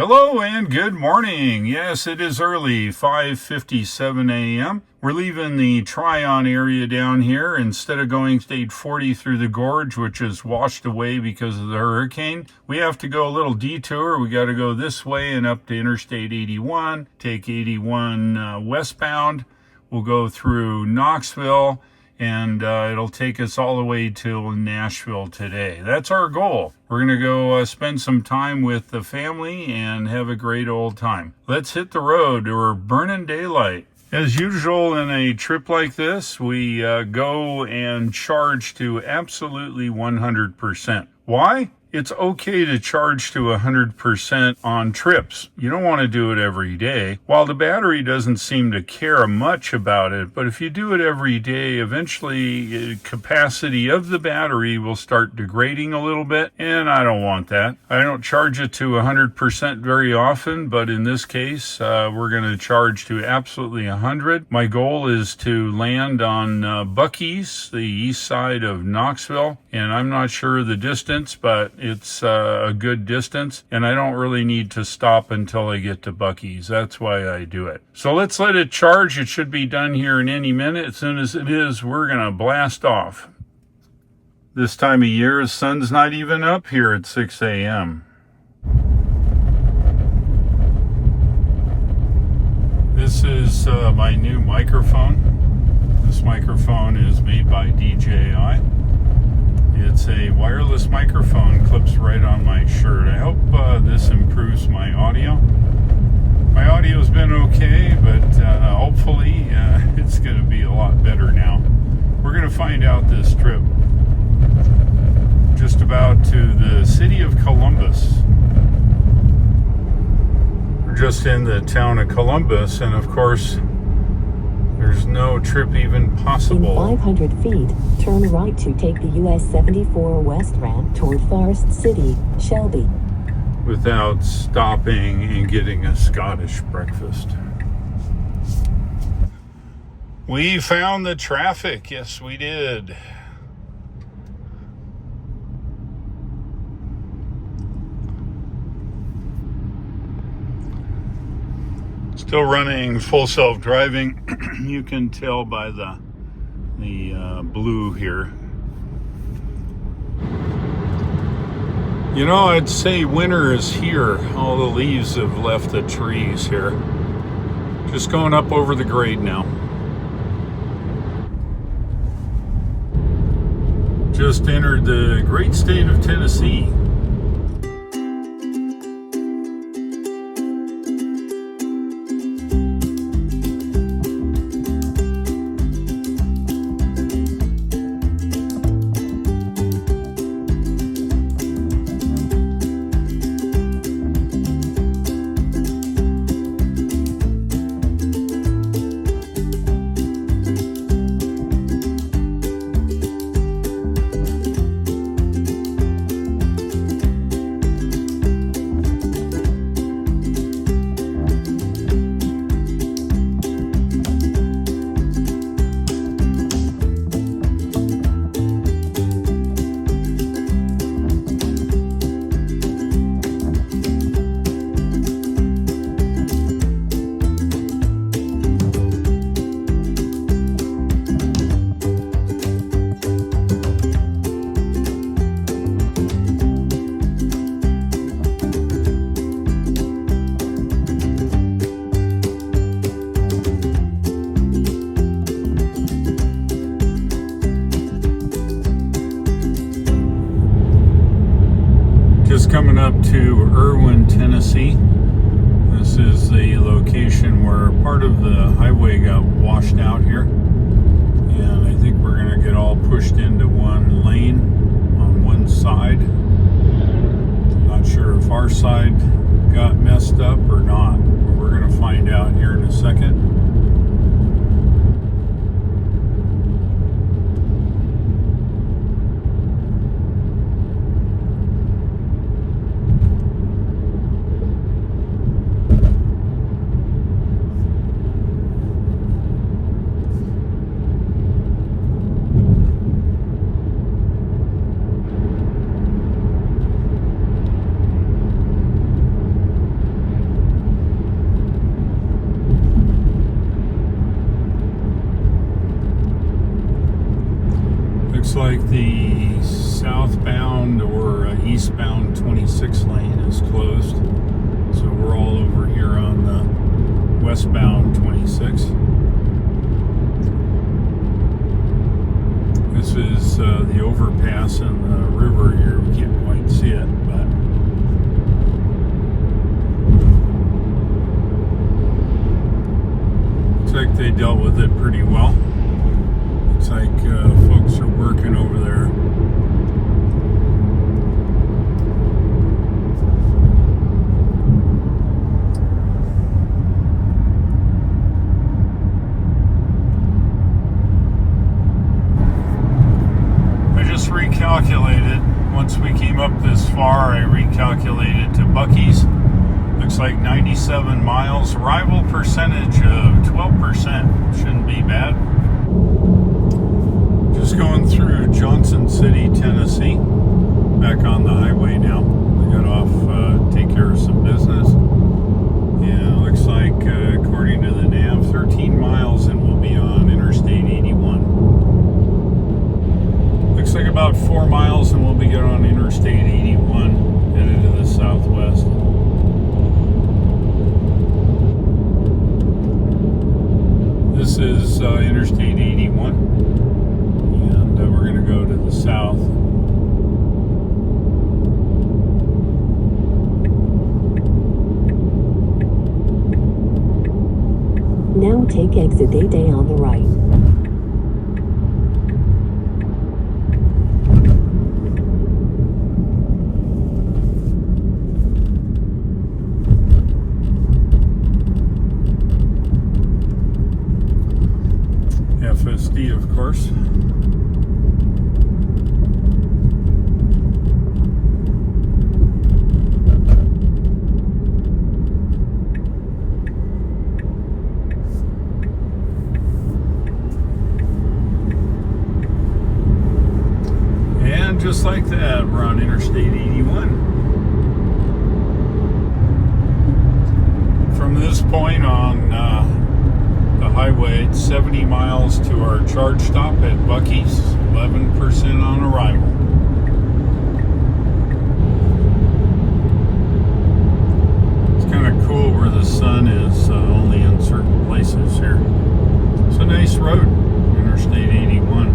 Hello and good morning. Yes, it is early, 5:57 a.m. We're leaving the Tryon area down here. Instead of going State 40 through the gorge, which is washed away because of the hurricane, we have to go a little detour. We got to go this way and up to Interstate 81, take 81 westbound. We'll go through Knoxville, and it'll take us all the way to Nashville today. That's our goal. We're going to go spend some time with the family and have a great old time. Let's hit the road. We're burning daylight. As usual in a trip like this, we go and charge to absolutely 100%. Why? It's okay to charge to 100% on trips. You don't want to do it every day. While the battery doesn't seem to care much about it, but if you do it every day, eventually capacity of the battery will start degrading a little bit, and I don't want that. I don't charge it to 100% very often, but in this case, we're going to charge to absolutely 100. My goal is to land on Buc-ee's, the east side of Knoxville, and I'm not sure the distance, but it's a good distance, and I don't really need to stop until I get to Buc-ee's. That's why I do it. So let's let it charge. It should be done here in any minute. As soon as it is, we're going to blast off. This time of year, the sun's not even up here at 6 a.m. This is my new microphone. This microphone is made by DJI. It's a wireless microphone, clips right on my shirt. I hope this improves my audio. My audio's been okay, but hopefully it's going to be a lot better now. We're going to find out this trip just about to the city of Columbus. We're just in the town of Columbus, and of course, there's no trip even possible. In 500 feet, turn right to take the US 74 West ramp toward Forest City, Shelby. Without stopping and getting a Scottish breakfast. We found the traffic. Yes, we did. Still running full self-driving. You can tell by the blue here. You know, I'd say winter is here. All the leaves have left the trees here. Just going up over the grade now. Just entered the great state of Tennessee. Just coming up to Erwin, Tennessee. This is the location where part of the highway got washed out here. And I think we're going to get all pushed into one lane on one side. Not sure if our side got messed up or not. But we're going to find out here in a second. like the southbound or eastbound 26 lane is closed. So we're all over here on the westbound 26. This is the overpass in the river here. We can't quite see it, but looks like they dealt with it pretty well. Looks like folks are working over there. Recalculated. Once we came up this far, I recalculated to Buc-ee's. Looks like 97 miles. Arrival percentage of 12%. Shouldn't be bad. Just going through Johnson City, Tennessee. Back on the highway now. We got off, take care of some business. Yeah, looks like, according to the nav, 13 miles and we'll be on Interstate 81. Looks like about 4 miles and we'll be getting on Interstate 81, headed to the southwest. This is Interstate 81, and we're going to go to the south. Now take exit 8A on the right. FSD, of course. And just like that, we're on Interstate 81. From this point on the highway, it's 70 miles to our charge stop at Buc-ee's, 11% on arrival. It's kind of cool where the sun is only in certain places here. It's a nice road, Interstate 81.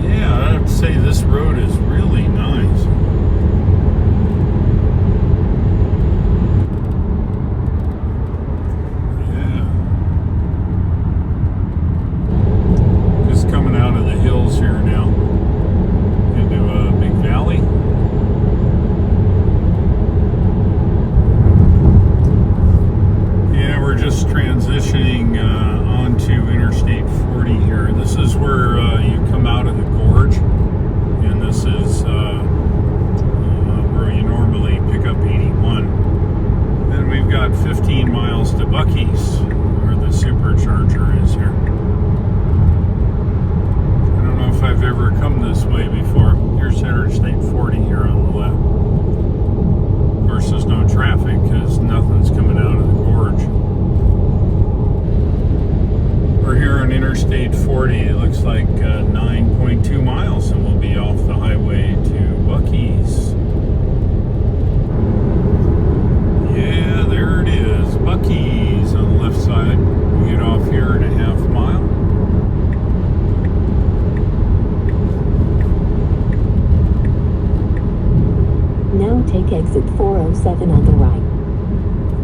Yeah, I have to say this road is really nice. Here now into a big valley. Yeah, we're just transitioning onto Interstate 40 here. This is where you come out of the gorge, and this is where you normally pick up 81. Then we've got 15 miles to Buc-ee's, where the supercharger is here. If I've ever come this way before. Here's Interstate 40 here on the left. Of course, there's no traffic because nothing's coming out of the gorge. We're here on Interstate 40. It looks like 9.2 miles and we'll be off the highway to Buc-ee's. Yeah, there it is. Buc-ee's on the left side. We get off here in a half mile. Now take exit 407 on the right.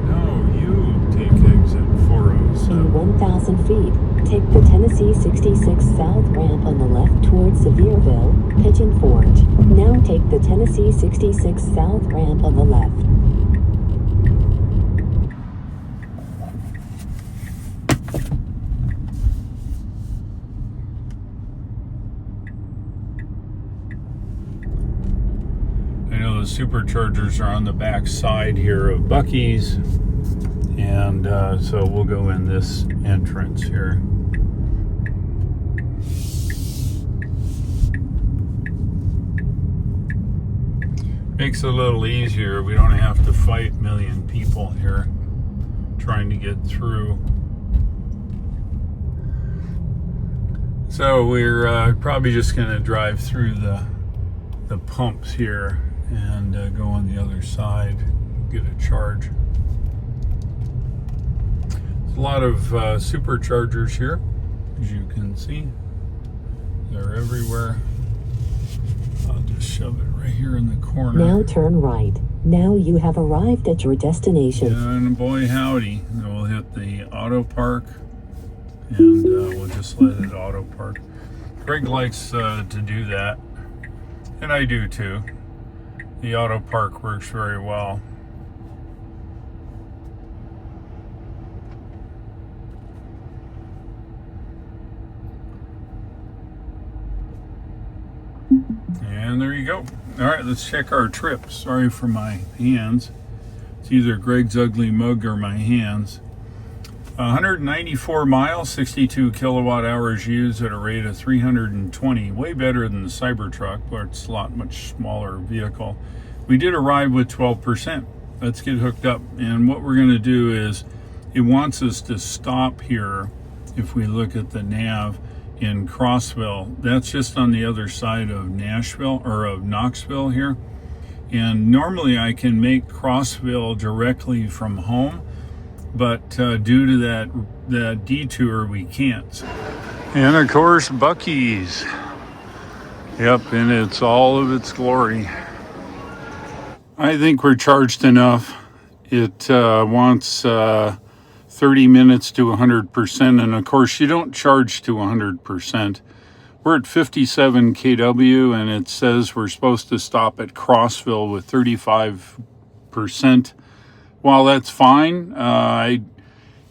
No, you take exit 407. In 1,000 feet, take the Tennessee 66 south ramp on the left towards Sevierville, Pigeon Forge. Now take the Tennessee 66 south ramp on the left. The superchargers are on the back side here of Buc-ee's, and so we'll go in this entrance here. Makes it a little easier. We don't have to fight a million people here trying to get through. So we're probably just going to drive through the pumps here and go on the other side, get a charge. There's a lot of superchargers here, as you can see. They're everywhere. I'll just shove it right here in the corner. Now turn right. Now you have arrived at your destination. And boy howdy, we'll hit the auto park and we'll just let it auto park. Greg likes to do that, and I do too. The auto park works very well. And there you go. All right, let's check our trip. Sorry for my hands. It's either Greg's ugly mug or my hands. 194 miles, 62 kilowatt hours used at a rate of 320. Way better than the Cybertruck, where it's a much smaller vehicle. We did arrive with 12%. Let's get hooked up. And what we're going to do is, it wants us to stop here. If we look at the nav, in Crossville, that's just on the other side of Nashville, or of Knoxville here. And normally I can make Crossville directly from home, but due to that detour, we can't. And of course, Buc-ee's. Yep, and it's all of its glory. I think we're charged enough. It wants 30 minutes to 100%, and of course you don't charge to 100%. We're at 57 kW, and it says we're supposed to stop at Crossville with 35%. While that's fine,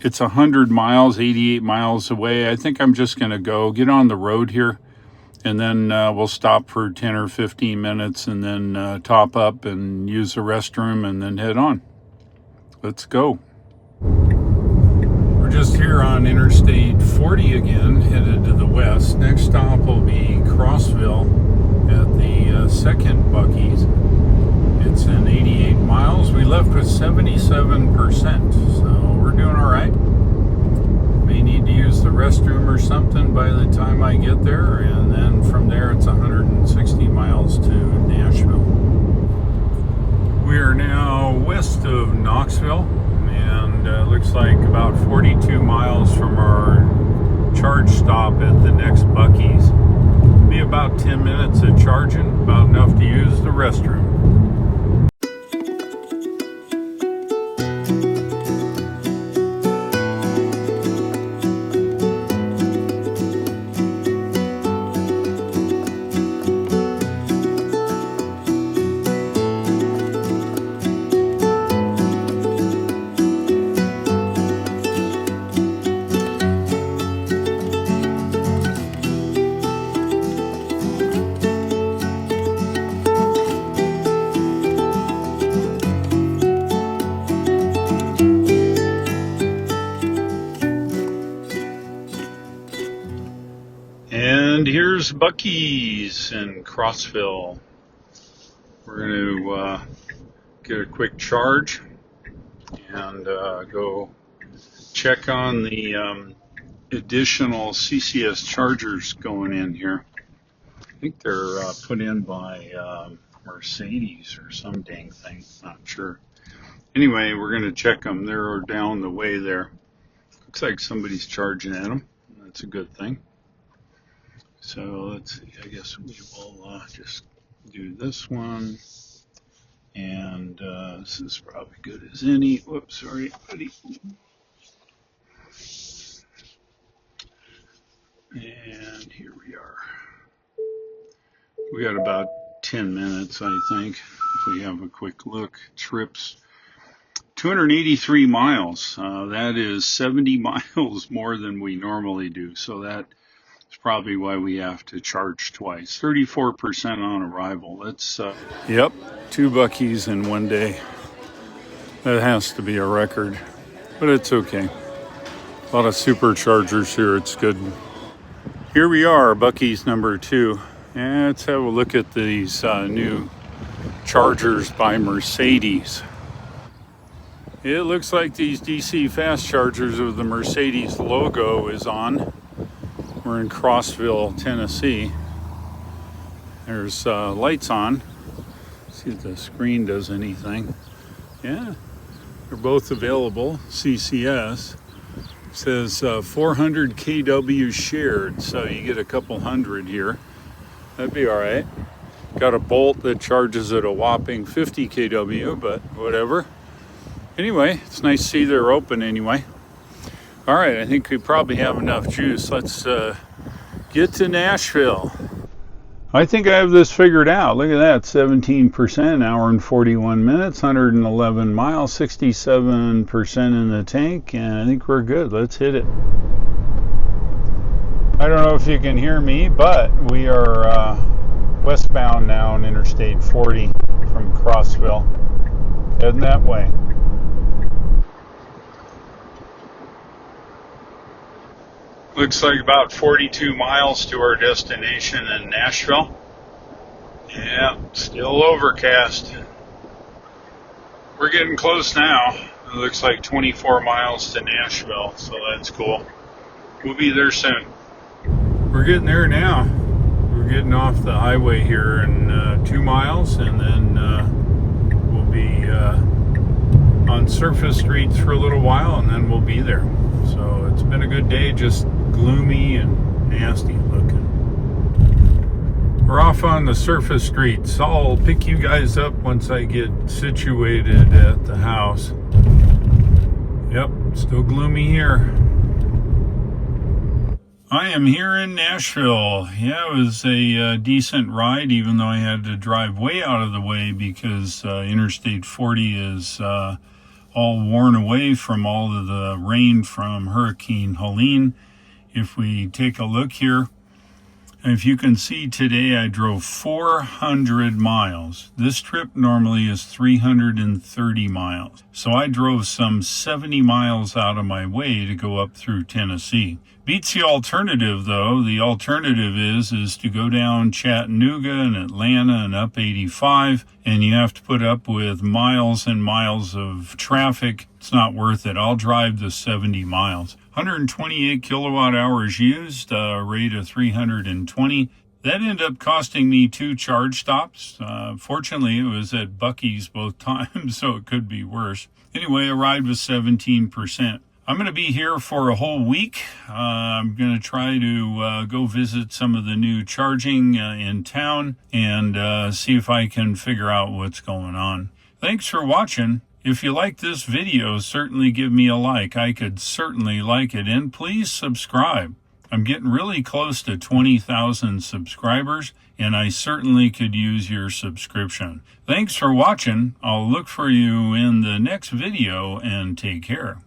it's 100 miles, 88 miles away. I think I'm just going to get on the road here, and then we'll stop for 10 or 15 minutes and then top up and use the restroom and then head on. Let's go. Just here on Interstate 40 again, headed to the west. Next stop will be Crossville at the second Buc-ee's. It's in 88 miles. We left with 77%, so we're doing all right. May need to use the restroom or something by the time I get there, and then from there it's 160 miles to Nashville. We are now west of Knoxville, and looks like about 42 miles from our charge stop at the next Buc-ee's. Be about 10 minutes of charging, about enough to use the restroom. And here's Buc-ee's in Crossville. We're going to get a quick charge and go check on the additional CCS chargers going in here. I think they're put in by Mercedes or some dang thing, not sure. Anyway, we're going to check them. They're down the way there. Looks like somebody's charging at them. That's a good thing. So let's see, I guess we will just do this one. And this is probably good as any. Whoops, sorry, buddy. And here we are. We got about 10 minutes, I think, if we have a quick look. Trips 283 miles. That is 70 miles more than we normally do. So that is probably why we have to charge twice. 34% on arrival. That's yep, 2 Buc-ee's in one day. That has to be a record, but it's okay. A lot of superchargers here. It's good. Here we are, Buc-ee's number 2. And let's have a look at these new chargers by Mercedes. It looks like these DC fast chargers with the Mercedes logo is on. We're in Crossville, Tennessee. There's lights on. See if the screen does anything. Yeah, they're both available. CCS. It says 400 kW shared, so you get a couple hundred here. That'd be all right. Got a bolt that charges at a whopping 50 kW, but whatever. Anyway, it's nice to see they're open anyway. All right, I think we probably have enough juice. Let's get to Nashville. I think I have this figured out. Look at that, 17%, hour and 41 minutes, 111 miles, 67% in the tank, and I think we're good. Let's hit it. I don't know if you can hear me, but we are westbound now on Interstate 40 from Crossville, heading that way. Looks like about 42 miles to our destination in Nashville. Yeah, still overcast. We're getting close now. It looks like 24 miles to Nashville, so that's cool. We'll be there soon. We're getting there now. We're getting off the highway here in 2 miles, and then we'll be on surface streets for a little while, and then we'll be there. So it's been a good day, just gloomy and nasty looking. We're off on the surface streets. I'll pick you guys up once I get situated at the house. Yep, still gloomy here. I am here in Nashville. Yeah, it was a decent ride, even though I had to drive way out of the way because Interstate 40 is all worn away from all of the rain from Hurricane Helene. If we take a look here, if you can see today, I drove 400 miles. This trip normally is 330 miles. So I drove some 70 miles out of my way to go up through Tennessee. Beats the alternative, though. The alternative is to go down Chattanooga and Atlanta and up 85, and you have to put up with miles and miles of traffic. It's not worth it. I'll drive the 70 miles. 128 kilowatt hours used, rate of 320. That ended up costing me 2 charge stops. Fortunately, it was at Buc-ee's both times, so it could be worse. Anyway, I arrived with 17%. I'm going to be here for a whole week. I'm going to try to go visit some of the new charging in town and see if I can figure out what's going on. Thanks for watching. If you like this video, certainly give me a like. I could certainly like it. And please subscribe. I'm getting really close to 20,000 subscribers, and I certainly could use your subscription. Thanks for watching. I'll look for you in the next video, and take care.